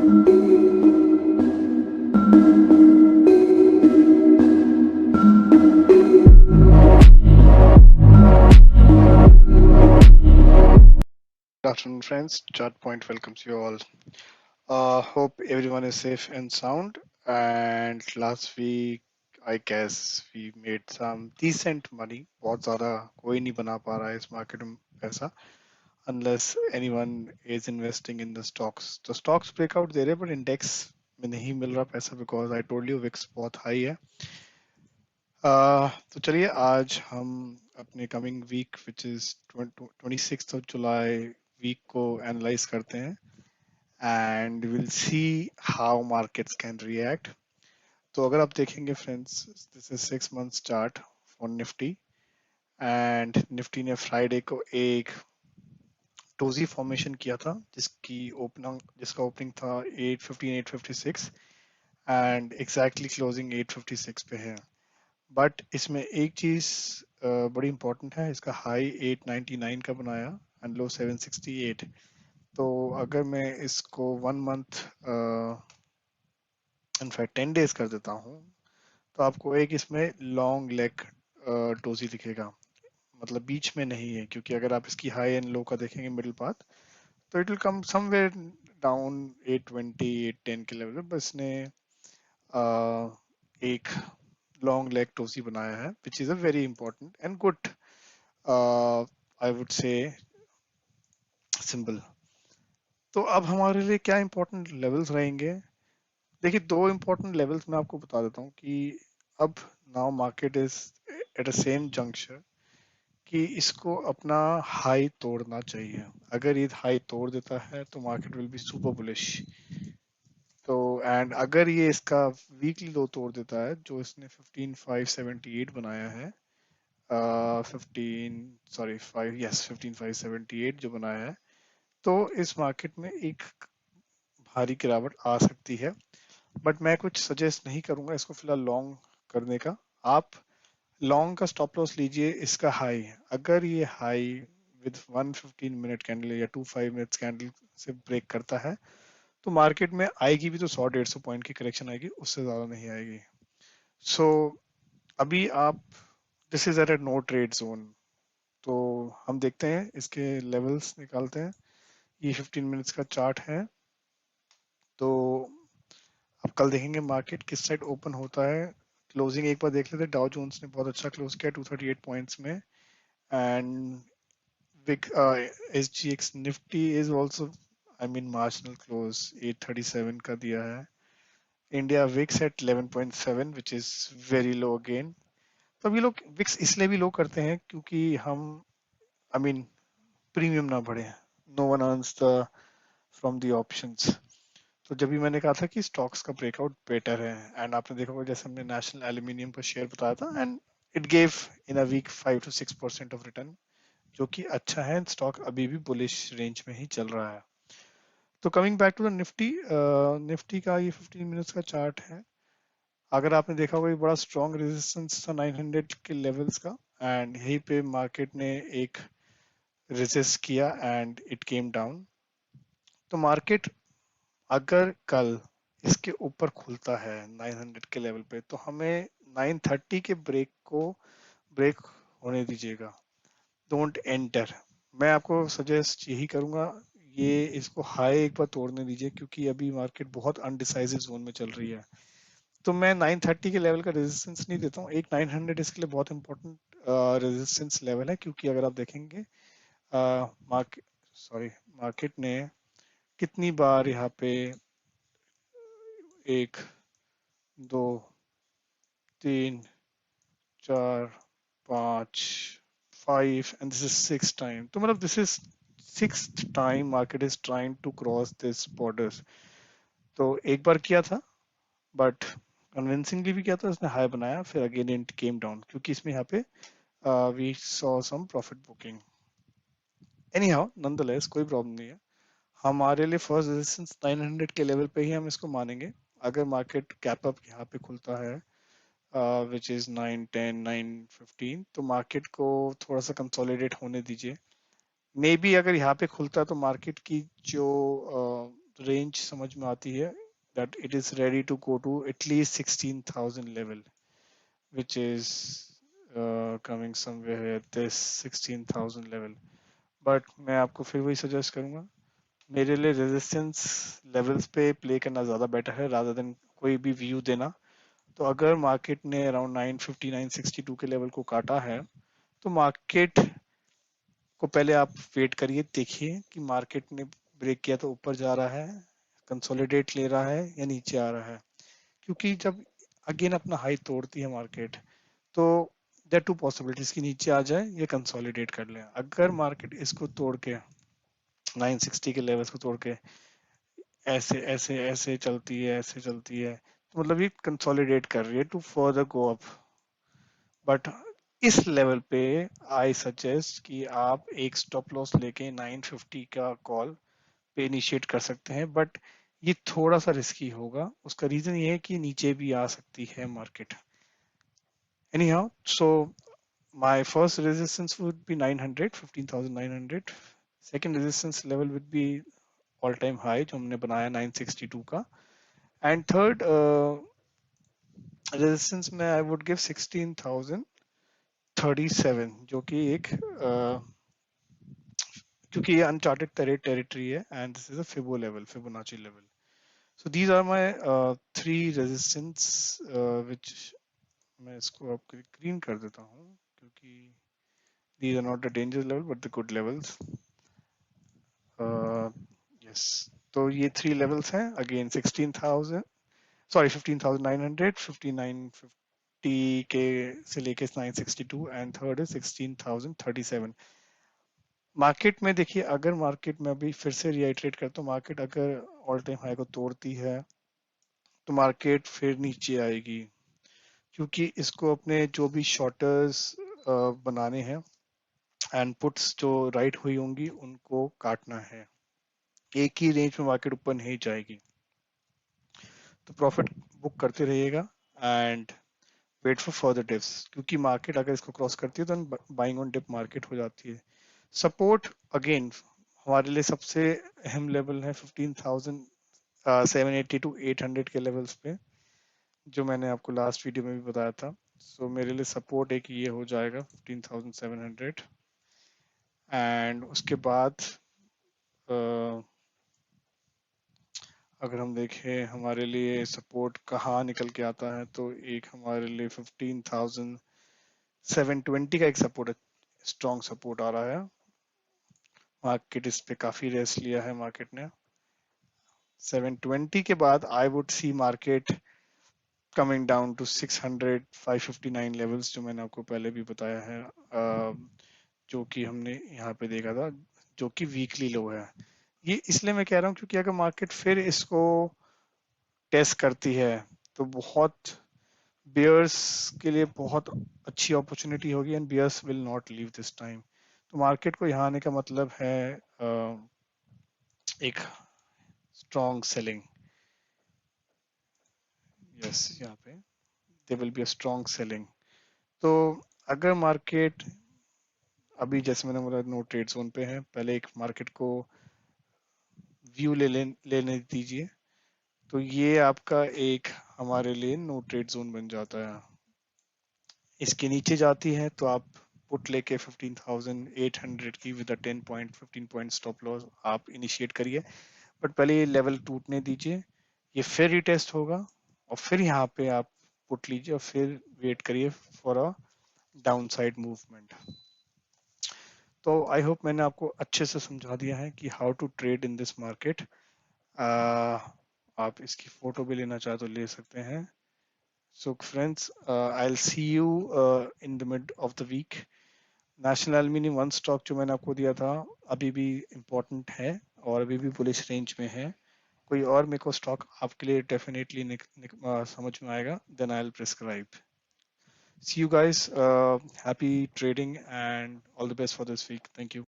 Good afternoon, friends. Chart Point welcomes you all. Hope everyone is safe and sound. And last week, I guess we made some decent money. बहुत ज़्यादा कोई नहीं बना पा रहा है इस market में पैसा, unless anyone is investing in the stocks. तो stocks breakout दे रहे हैं, but index में नहीं मिल रहा पैसा because I told you VIX बहुत high है. तो चलिए आज हम अपने coming week which is 26 week को एनालाइज करते हैं and will see how markets can react. तो अगर आप देखेंगे friends, this is 6 months chart for Nifty and Nifty ने फ्राइडे को एक डोजी फॉर्मेशन किया था जिसका ओपनिंग था 815 856 एंड एग्जैक्टली क्लोजिंग 856 पे है. बट इसमें एक चीज बड़ी इंपॉर्टेंट है, इसका हाई 899 का बनाया एंड लो 768. तो अगर मैं इसको 1 मंथ इनफैक्ट 10 डेज कर देता हूँ तो आपको एक इसमें लॉन्ग लेग डोजी दिखेगा. मतलब बीच में नहीं है, क्योंकि अगर आप इसकी हाई एंड लो का देखेंगे मिडिल पाथ, तो it will come somewhere down 820 810 के लेवल पे. बस ने एक लॉन्ग लेग टोसी बनाया है which is a very important and good, I would say, symbol. तो अब हमारे लिए क्या इंपॉर्टेंट लेवल्स रहेंगे? देखिए, दो इंपॉर्टेंट लेवल्स मैं आपको बता देता हूँ कि अब now market is at a same junction कि इसको अपना हाई तोड़ना चाहिए. अगर ये हाई तोड़ देता है तो market will be super bullish. तो एंड अगर ये इसका वीकली लो तोड़ देता है जो इसने 15578 बनाया है, 15578 जो बनाया है, तो इस मार्केट में एक भारी गिरावट आ सकती है. बट मैं कुछ सजेस्ट नहीं करूंगा इसको फिलहाल लॉन्ग करने का. आप लॉन्ग का स्टॉप लॉस लीजिए इसका हाई. अगर ये हाई विद 115 मिनट कैंडल या 25 मिनट्स कैंडल से ब्रेक करता है तो मार्केट में आएगी भी तो 100 150 पॉइंट की करेक्शन आएगी, उससे ज्यादा नहीं आएगी. सो अभी आप, this is at a no trade zone. तो हम देखते हैं इसके लेवल्स निकालते हैं. ये 15 मिनट्स का चार्ट है. तो अब कल देखेंगे मार्केट किस साइड ओपन होता है. क्लोजिंग एक बार देख लेते हैं. डाउ जोन्स ने बहुत अच्छा क्लोज किया 238 पॉइंट्स में and week SGX Nifty is also, I mean marginal close 837 का दिया है. India VIX at 11.7 which is very low again. तो अब ये लोग विक्स इसलिए भी लो करते हैं क्योंकि हम, आई मीन, प्रीमियम ना बढ़े. No one earns the from the options. तो जब भी मैंने कहा था कि स्टॉक्स का ब्रेकआउट बेटर है, एंड आपने देखा होगा जैसे हमने नेशनल एल्यूमिनियम का शेयर बताया था and it gave in a week 5 to 6% of return, जो कि अच्छा है. स्टॉक अभी भी बुलिश रेंज में ही चल रहा है. तो coming back to the Nifty, Nifty का ये 15 मिनट्स का चार्ट है. अगर आपने देखा होगा ये बड़ा स्ट्रॉन्ग रेजिस्टेंस था 900 के लेवल्स का एंड यहीं पे मार्केट ने एक रेजिस्ट किया एंड इट केम डाउन. तो मार्केट अगर कल इसके ऊपर खुलता है 900 के लेवल पे तो हमें 930 के ब्रेक को ब्रेक होने दीजिएगा. Don't enter. मैं आपको सजेस्ट यही करूंगा, ये इसको हाई एक बार तोड़ने दीजिए क्योंकि अभी मार्केट बहुत अनडिसाइसिव जोन में चल रही है. तो मैं 930 के लेवल का रेजिस्टेंस नहीं देता हूँ. एक 900 इसके लिए बहुत इंपॉर्टेंट रेजिस्टेंस लेवल है, क्योंकि अगर आप देखेंगे मार्केट, सॉरी, मार्केट ने कितनी बार यहाँ पे 1 2 3 4 5 एंड दिस इज 6 टाइम. तो मतलब this is 6th time market is trying to cross this borders. तो एक बार किया था बट कन्विंसिंगली भी किया था, उसने हाई बनाया, फिर अगेन इट केम डाउन क्योंकि इसमें यहाँ पे we saw some profit booking. Anyhow nonetheless कोई प्रॉब्लम नहीं है. हमारे लिए फर्स्ट रेजिस्टेंस 900 के लेवल पे ही हम इसको मानेंगे. अगर मार्केट गैप अप यहाँ पे खुलता है विच इज 910 915, तो मार्केट को थोड़ा सा कंसोलिडेट होने दीजिए. मे बी अगर यहाँ पे खुलता है तो मार्केट की जो रेंज समझ में आती है that it is ready to go to at least 16,000 level, which is coming somewhere at this 16,000 level. But मैं आपको फिर वही सजेस्ट करूंगा, मेरे लिए रेजिस्टेंस लेवल्स पे प्ले करना ज़्यादा बेटर है रादर देन कोई भी व्यू देना। तो अगर मार्केट ने अराउंड 950 962 के लेवल को काटा है, तो मार्केट को पहले आप वेट करिए, देखिए कि मार्केट ने ब्रेक किया तो ऊपर जा रहा है, कंसोलिडेट ले रहा है या नीचे आ रहा है। क्योंकि जब अगेन अपना हाई तोड़ती है मार्केट, तो देयर टू पॉसिबिलिटीज कि नीचे आ जाए या कंसोलिडेट कर ले। अगर मार्केट इसको तोड़ के 960 के लेवल्स को तोड़ के ऐसे ऐसे ऐसे चलती है, ऐसे चलती है, तो मतलब ये कंसोलिडेट कर रही है to further go up. But इस लेवल पे आई सजेस्ट कि आप एक स्टॉप लॉस लेके 950 का कॉल पे इनिशिएट कर सकते हैं, बट ये थोड़ा सा रिस्की होगा। उसका रीजन ये है कि नीचे भी आ सकती है market. Any how, so my first resistance would be 900, 15,900. Second resistance level would be all time high जो हमने बनाया 962 का। एंड थर्ड रेजिस्टेंस में आई वुड गिव 16,037, जो कि एक क्योंकि ये अनचार्टेड टेरिटरी है and this is a fibo level, Fibonacci level. So these are my three resistance which मैं इसको आपको ग्रीन कर देता हूँ क्योंकि these are not the dangerous level but the good levels. Yes, तो ये थ्री लेवल्स हैं अगेन 16,000, सॉरी 15,900, 5950 के से लेके 962 एंड थर्ड है 16,037। मार्केट में देखिए, अगर मार्केट में अभी फिर से रिआइट्रेट करता हूँ, मार्केट अगर ऑल टाइम हाई को तोड़ती है तो मार्केट फिर नीचे आएगी, क्योंकि इसको अपने जो भी शॉर्टर्स बनाने हैं एंड पुट्स जो राइट हुई होंगी उनको काटना है। एक ही रेंज में मार्केट ऊपर नहीं जाएगी, तो प्रॉफिट बुक करते रहिएगा and wait for further dips, क्योंकि मार्केट अगर इसको क्रॉस करती है तो बाइंग ऑन डिप मार्केट हो जाती है। सपोर्ट अगेन हमारे लिए सबसे अहम लेवल है 15,780 टू 800 के लेवल्स पे, जो मैंने आपको लास्ट वीडियो में भी बताया था। सो मेरे लिए सपोर्ट एक ये हो जाएगा 15,700 एंड उसके बाद अगर हम देखें हमारे लिए सपोर्ट कहाँ निकल के आता है, तो एक हमारे लिए 15,720 का एक सपोर्ट, स्ट्रॉन्ग सपोर्ट आ रहा है। मार्केट इस पे काफी रेस्ट लिया है मार्केट ने। 720 के बाद I would see market coming down to 600, 559 levels, जो मैंने आपको पहले भी बताया है, जो कि हमने यहाँ पे देखा था, जो कि वीकली लो है। ये इसलिए मैं कह रहा हूँ क्योंकि अगर मार्केट फिर इसको टेस्ट करती है तो बहुत बियर्स के लिए बहुत अच्छी अपॉर्चुनिटी होगी and bears will not leave this time. तो मार्केट को यहाँ आने का मतलब है एक स्ट्रॉन्ग सेलिंग। यस, यहाँ पे they will be a strong selling. तो अगर मार्केट अभी जैसे मैंने बोला नो ट्रेड जोन पे है, पहले एक मार्केट को व्यू लेने दीजिए, तो ये आपका एक हमारे लिए नो ट्रेड जोन बन जाता है। इसके नीचे जाती है तो आप पुट लेके 15,800 की with 10 point 15 point stop loss आप इनिशिएट करिए, बट पहले ये लेवल टूटने दीजिए, ये फिर रिटेस्ट होगा और फिर यहाँ पे आप पुट लीजिए और फिर वेट करिए for a down side movement. तो आई होप मैंने आपको अच्छे से समझा दिया है कि how to trade in this market. आप इसकी फोटो भी लेना चाहे तो ले सकते हैं। So friends, I will see you in the mid of the week. National Aluminium one stock जो मैंने आपको दिया था अभी भी इम्पोर्टेंट है और अभी भी बुलिश रेंज में है। कोई और मेरे को स्टॉक आपके लिए डेफिनेटली समझ में आएगा, then I will prescribe. See you guys. Happy trading and all the best for this week. Thank you.